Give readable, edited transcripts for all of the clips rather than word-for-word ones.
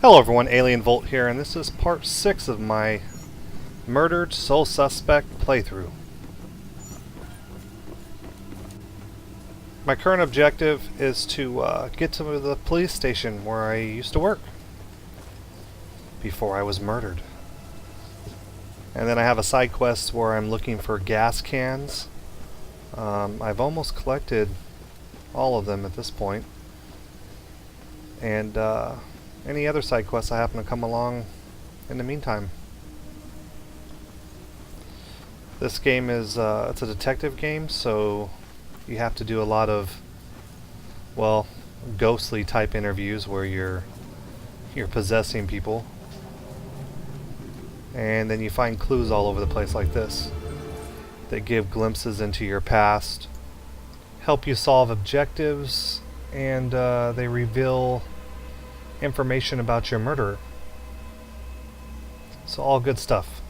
Hello everyone, Alien Volt here, and this is part 6 of my Murdered Sole Suspect playthrough. My current objective is to get to the police station where I used to work before I was murdered. And then I have a side quest where I'm looking for gas cans. I've almost collected all of them at this point. And any other side quests I happen to come along in the meantime. This game is it's a detective game, so you have to do a lot of, well, ghostly type interviews where you're possessing people, and then you find clues all over the place like this that give glimpses into your past, help you solve objectives, and they reveal information about your murderer. So all good stuff.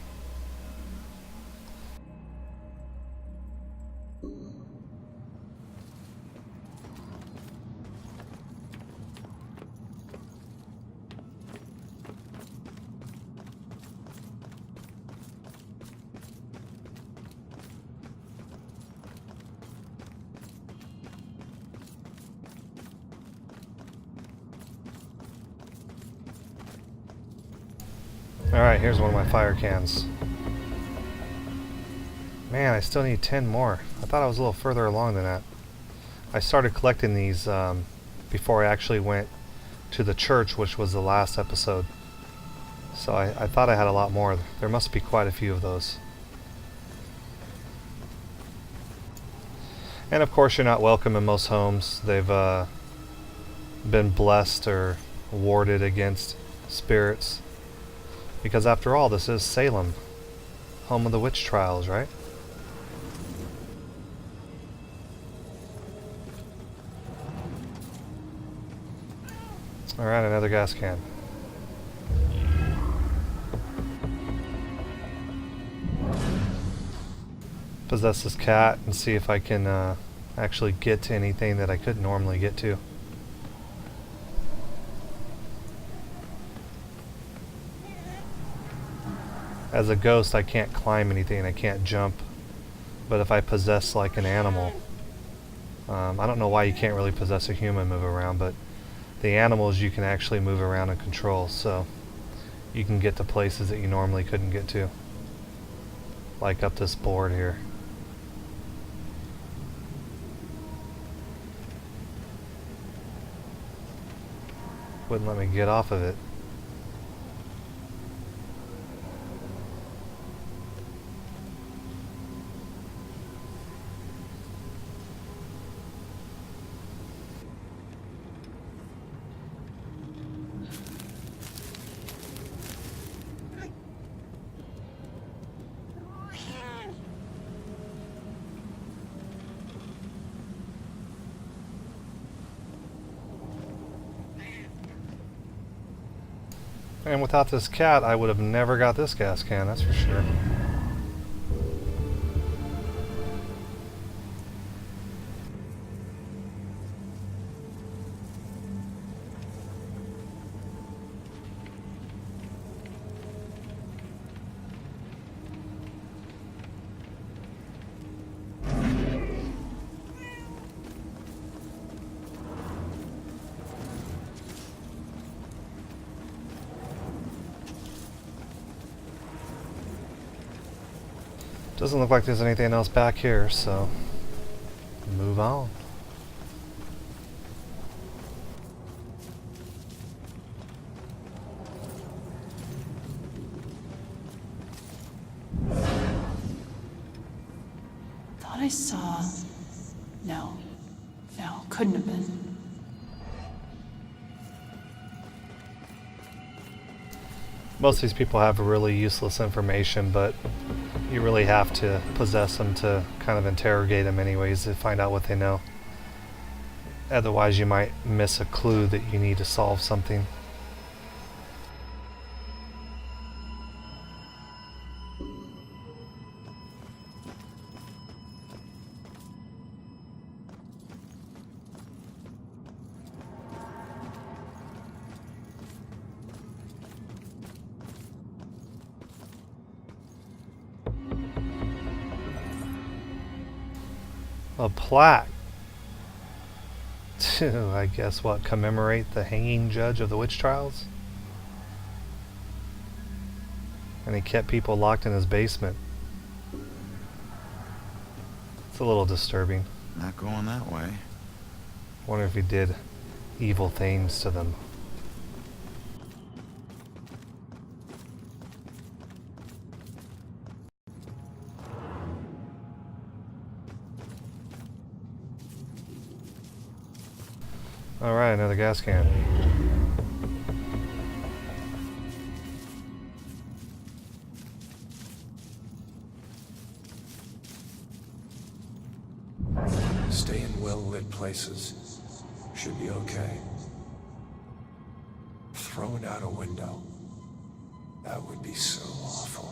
Alright, here's one of my fire cans. Man, I still need 10 more. I thought I was a little further along than that. I started collecting these before I actually went to the church, which was the last episode. So I thought I had a lot more. There must be quite a few of those. And of course you're not welcome in most homes. They've been blessed or warded against spirits. Because after all, this is Salem, home of the witch trials, right? Alright, another gas can. Possess this cat and see if I can actually get to anything that I couldn't normally get to. As a ghost, I can't climb anything, I can't jump. But if I possess like an animal, I don't know why you can't really possess a human, move around, but the animals you can actually move around and control, so you can get to places that you normally couldn't get to. Like up this board here. Wouldn't let me get off of it. And without this cat, I would have never got this gas can, that's for sure. Doesn't look like there's anything else back here, so move on. Thought I saw... No, couldn't have been. Most of these people have really useless information, but you really have to possess them to kind of interrogate them anyways to find out what they know. Otherwise you might miss a clue that you need to solve something. A plaque to, I guess, what, commemorate the hanging judge of the witch trials? And he kept people locked in his basement. It's a little disturbing. Not going that way. Wonder if he did evil things to them. Alright, another gas can. Stay in well-lit places. Should be okay. Throw it out a window. That would be so awful.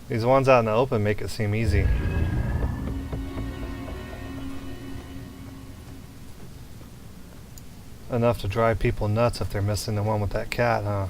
These ones out in the open make it seem easy. Enough to drive people nuts if they're missing the one with that cat, huh?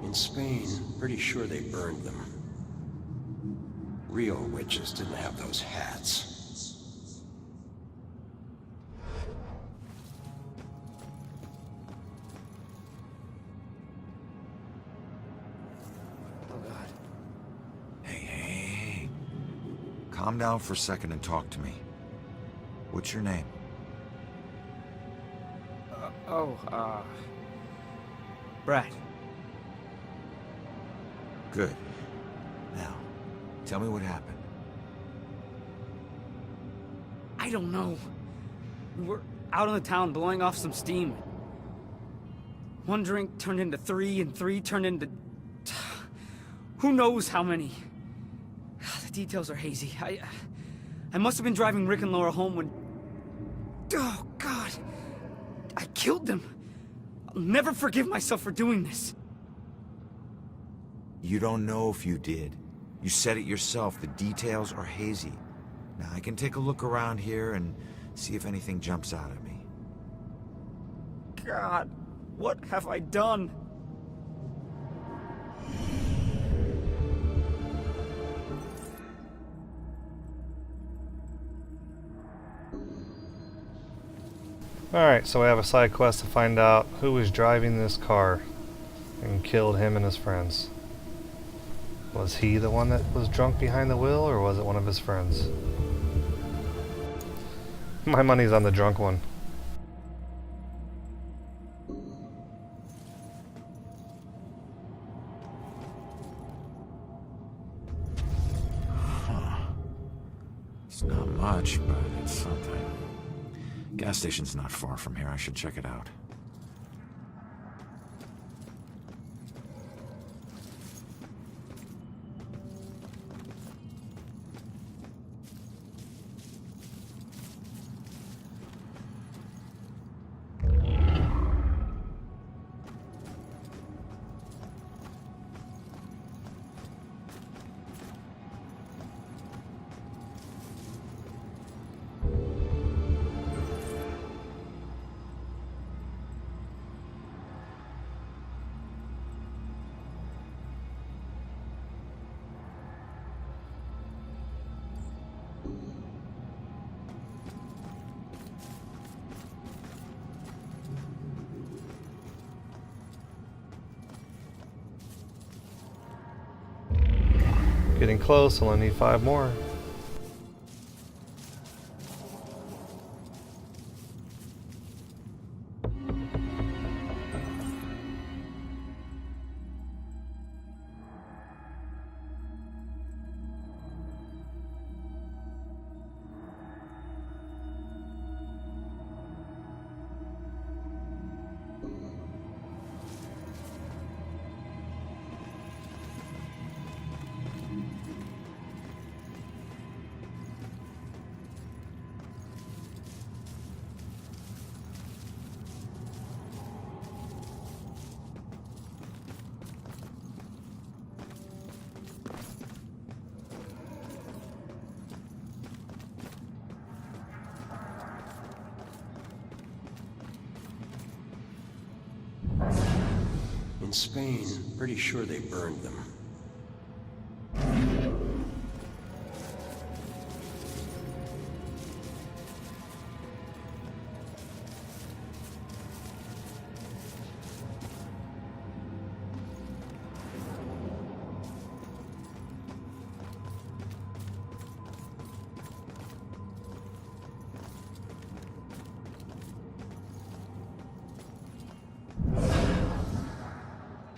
In Spain, pretty sure they burned them. Real witches didn't have those hats. Oh God. Hey. Calm down for a second and talk to me. What's your name? Brad. Good. Now, tell me what happened. I don't know. We were out in the town blowing off some steam. One drink turned into three, and three turned into... who knows how many. The details are hazy. I must have been driving Rick and Laura home when... Oh, God. I killed them. I'll never forgive myself for doing this. You don't know if you did. You said it yourself. The details are hazy. Now, I can take a look around here and see if anything jumps out at me. God, what have I done? Alright, so we have a side quest to find out who was driving this car and killed him and his friends. Was he the one that was drunk behind the wheel, or was it one of his friends? My money's on the drunk one. It's not much, but it's something. Gas station's not far from here. I should check it out. Getting close, only need 5 more. In Spain, pretty sure they burned them.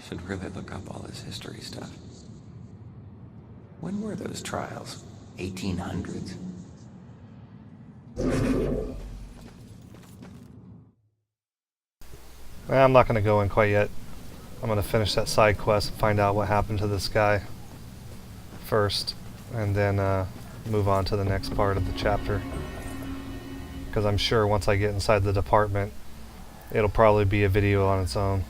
Should really look up all this history stuff. When were those trials? 1800s? I'm not going to go in quite yet. I'm going to finish that side quest and find out what happened to this guy first, and then move on to the next part of the chapter. Because I'm sure once I get inside the department, it'll probably be a video on its own.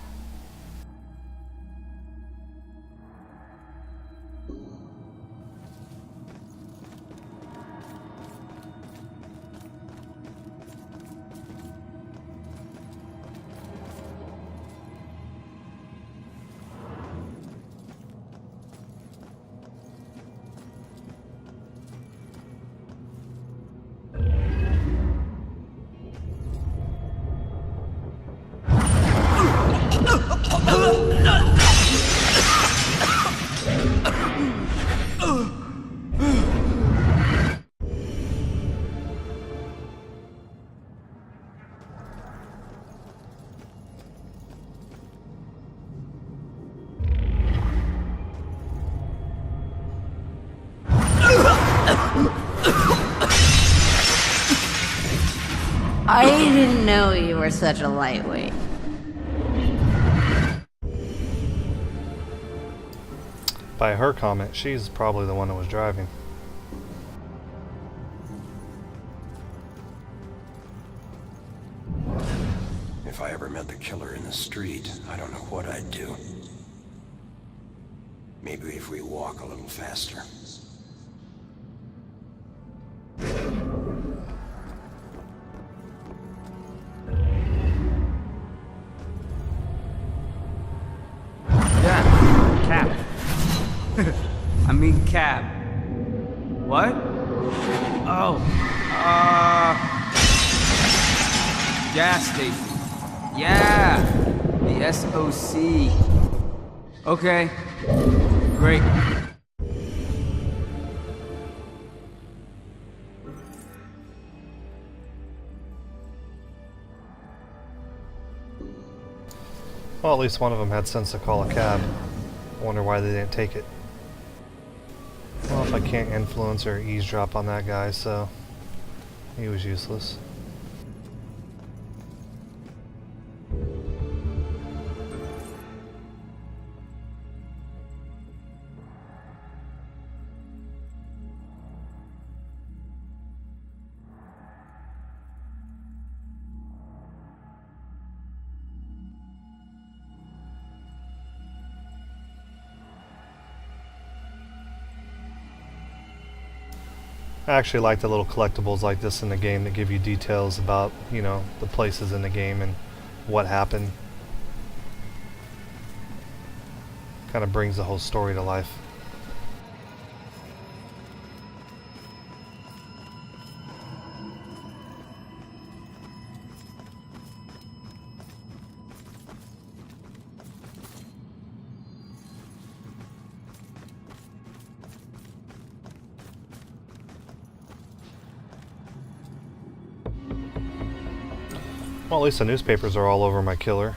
I didn't know you were such a lightweight. By her comment, she's probably the one that was driving. If I ever met the killer in the street, I don't know what I'd do. Maybe if we walk a little faster. I mean cab. What? Oh. Gas station. Yeah. The SOC. Okay. Great. Well, at least one of them had sense to call a cab. I wonder why they didn't take it. Well, if I can't influence or eavesdrop on that guy, so he was useless. I actually like the little collectibles like this in the game that give you details about, you know, the places in the game and what happened. Kind of brings the whole story to life. Well, at least the newspapers are all over my killer.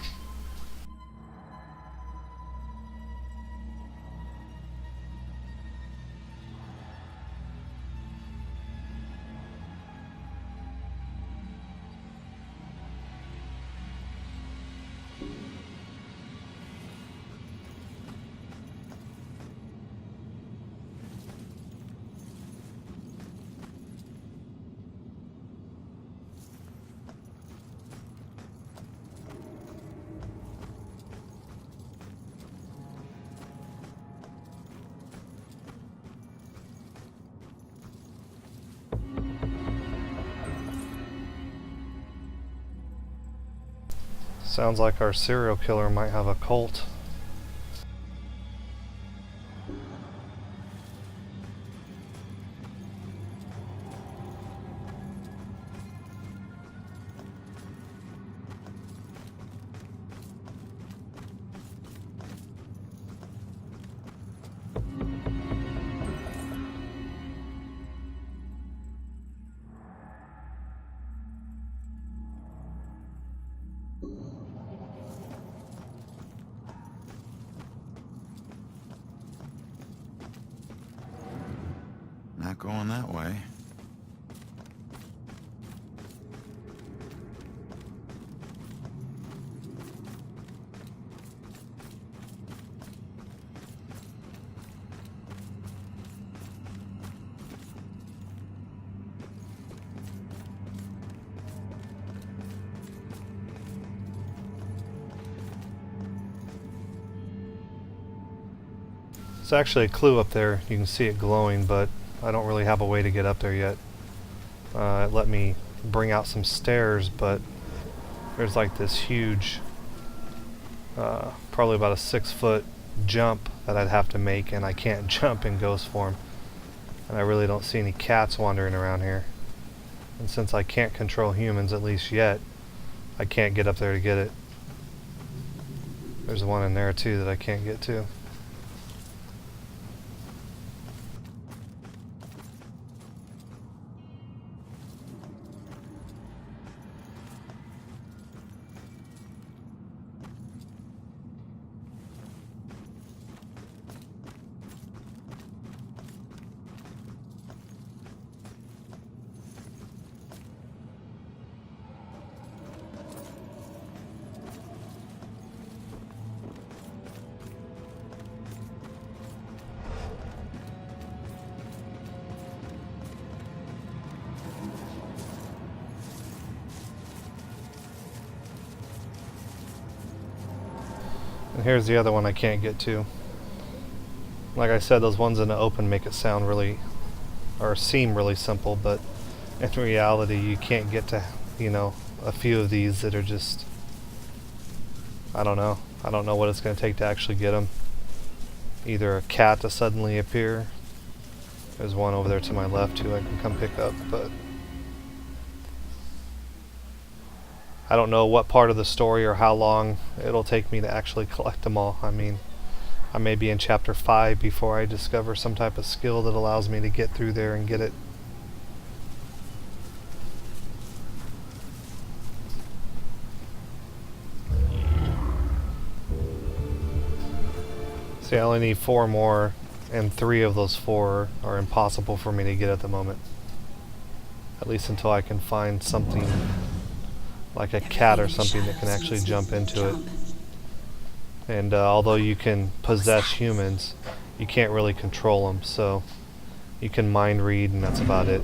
Sounds like our serial killer might have a cult. going that way. It's actually a clue up there. You can see it glowing, but I don't really have a way to get up there yet. It let me bring out some stairs, but there's like this huge, probably about a 6-foot jump that I'd have to make, and I can't jump in ghost form. And I really don't see any cats wandering around here. And since I can't control humans, at least yet, I can't get up there to get it. There's one in there too that I can't get to. And here's the other one I can't get to. Like I said, those ones in the open make it sound really, or seem really simple, but in reality you can't get to, you know, a few of these that are just, I don't know what it's going to take to actually get them. Either a cat to suddenly appear. There's one over there to my left who I can come pick up, but I don't know what part of the story or how long it'll take me to actually collect them all. I mean, I may be in chapter 5 before I discover some type of skill that allows me to get through there and get it. See, I only need 4 more, and 3 of those 4 are impossible for me to get at the moment. At least until I can find something like a cat or something that can actually jump into it. And although you can possess humans, you can't really control them, so you can mind read and that's about it.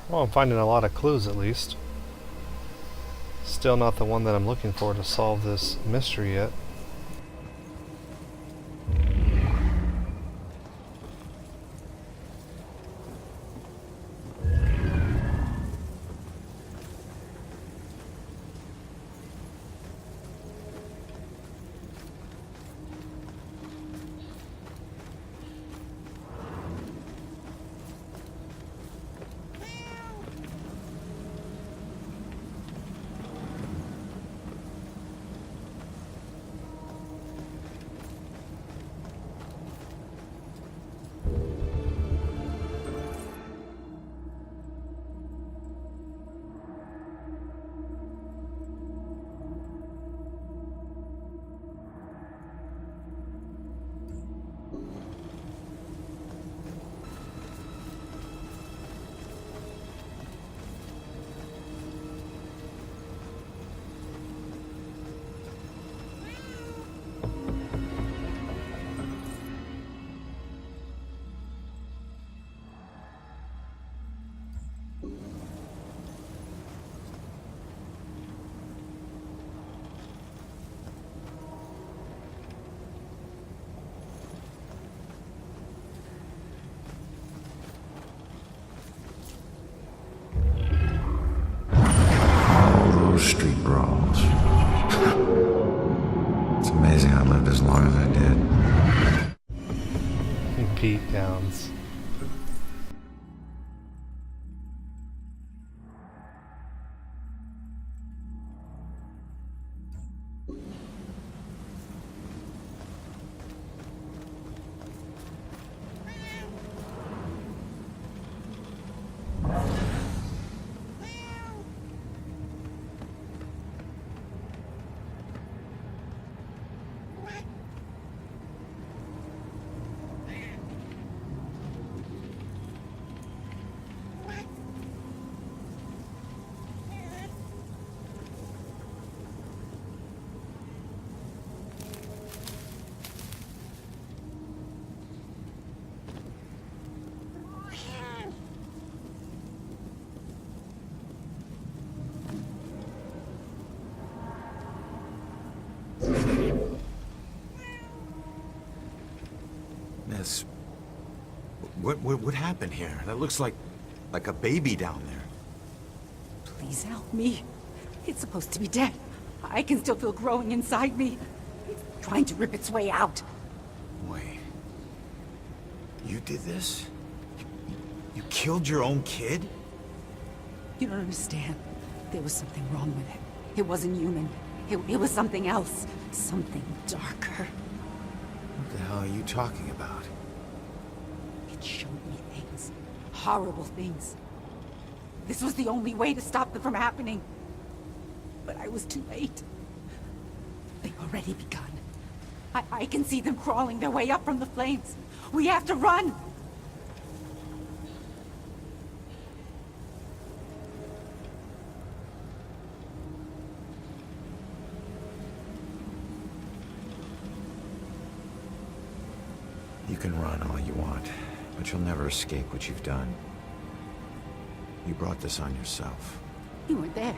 Well, I'm finding a lot of clues at least. Still not the one that I'm looking for to solve this mystery yet. Street brawls. It's amazing I lived as long as I did. Beat downs. Miss, what happened here? That looks like a baby down there. Please help me. It's supposed to be dead. I can still feel growing inside me. It's trying to rip its way out. Wait. You did this? You killed your own kid? You don't understand. There was something wrong with it. It wasn't human. It was something else. Something darker. What the hell are you talking about? It showed me things. Horrible things. This was the only way to stop them from happening. But I was too late. They've already begun. I can see them crawling their way up from the flames. We have to run! You can run all you want, but you'll never escape what you've done. You brought this on yourself. You weren't there.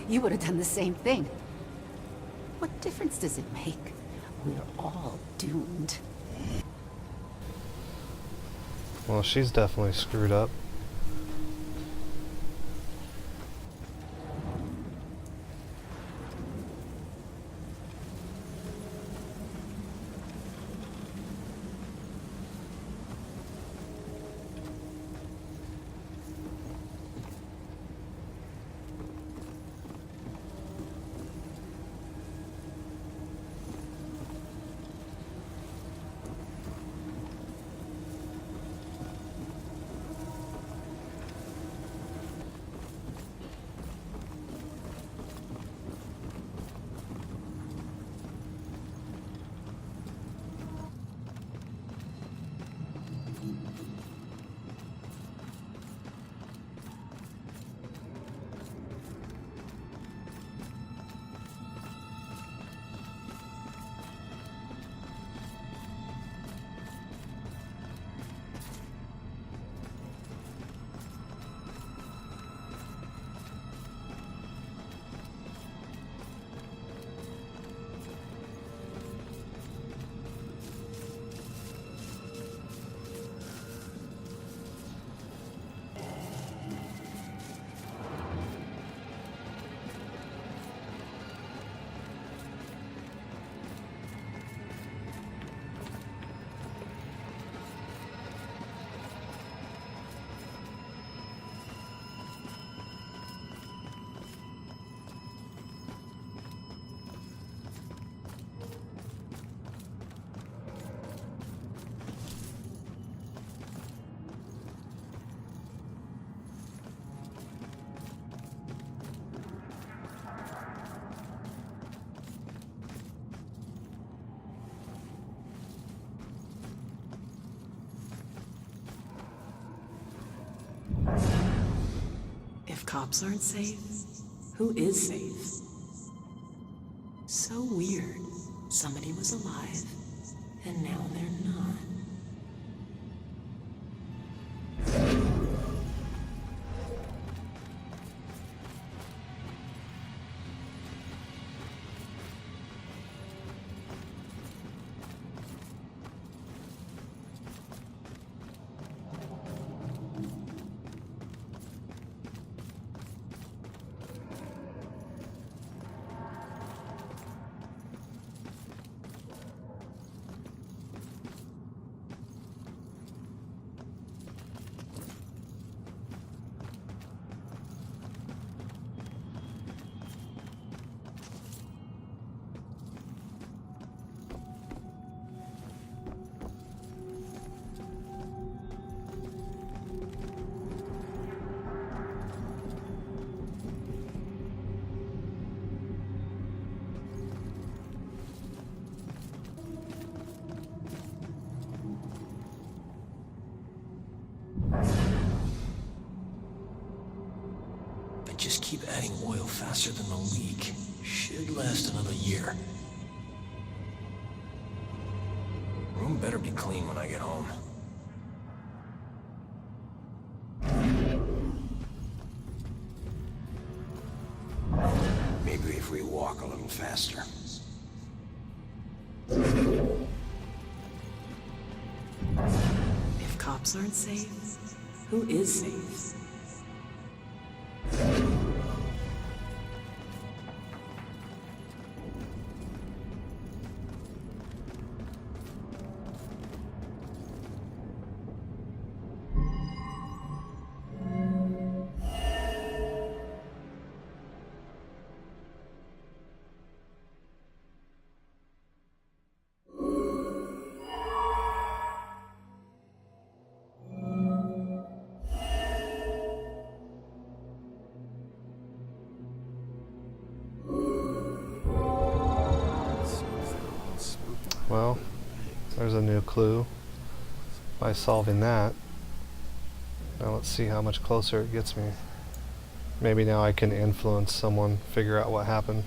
You would have done the same thing. What difference does it make? We're all doomed. Well, she's definitely screwed up. If cops aren't safe, who is safe? So weird. Somebody was alive, and now they're not. Just keep adding oil faster than the leak. Should last another year. Room better be clean when I get home. Maybe if we walk a little faster. If cops aren't safe, who is safe? Well, there's a new clue. By solving that, now let's see how much closer it gets me. Maybe now I can influence someone, figure out what happened.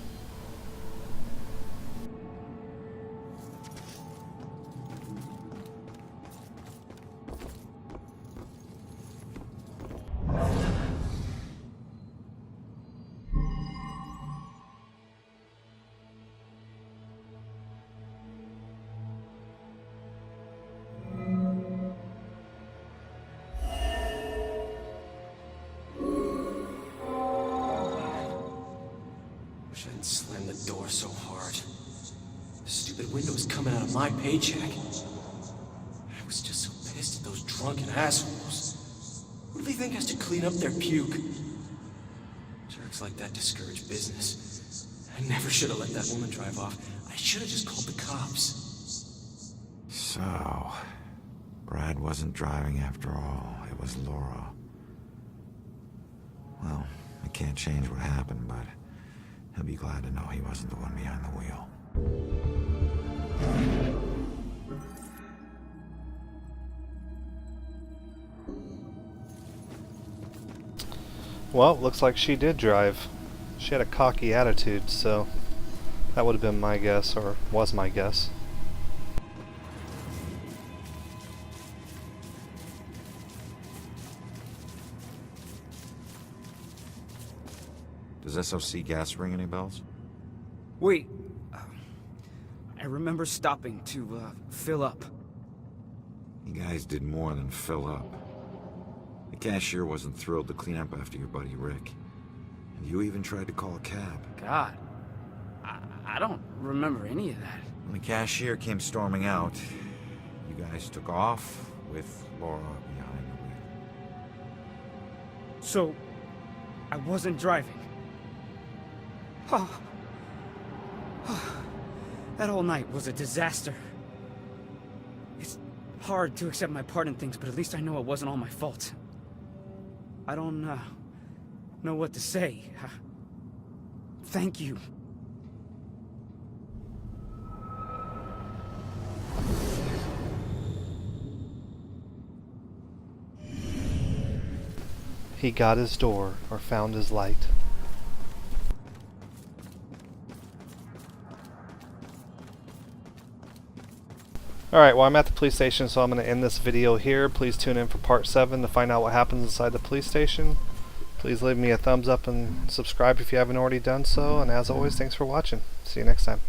Wish I hadn't slammed the door so hard. The stupid window's coming out of my paycheck. I was just so pissed at those drunken assholes. Who do they think has to clean up their puke? Jerks like that discourage business. I never should have let that woman drive off. I should have just called the cops. So, Brad wasn't driving after all. It was Laura. Well, I can't change what happened, but he'll be glad to know he wasn't the one behind the wheel. Well, looks like she did drive. She had a cocky attitude, so that would have been my guess, or was my guess. Does SOC gas ring any bells? Wait. I remember stopping to, fill up. You guys did more than fill up. The cashier wasn't thrilled to clean up after your buddy Rick. And you even tried to call a cab. God. I don't remember any of that. When the cashier came storming out, you guys took off with Laura behind the wheel. So, I wasn't driving. That whole night was a disaster. It's hard to accept my part in things, but at least I know it wasn't all my fault. I don't know what to say. Thank you. he got his door, or found his light. Alright, well I'm at the police station, so I'm going to end this video here. Please tune in for part 7 to find out what happens inside the police station. Please leave me a thumbs up and subscribe if you haven't already done so, and as always, thanks for watching. See you next time.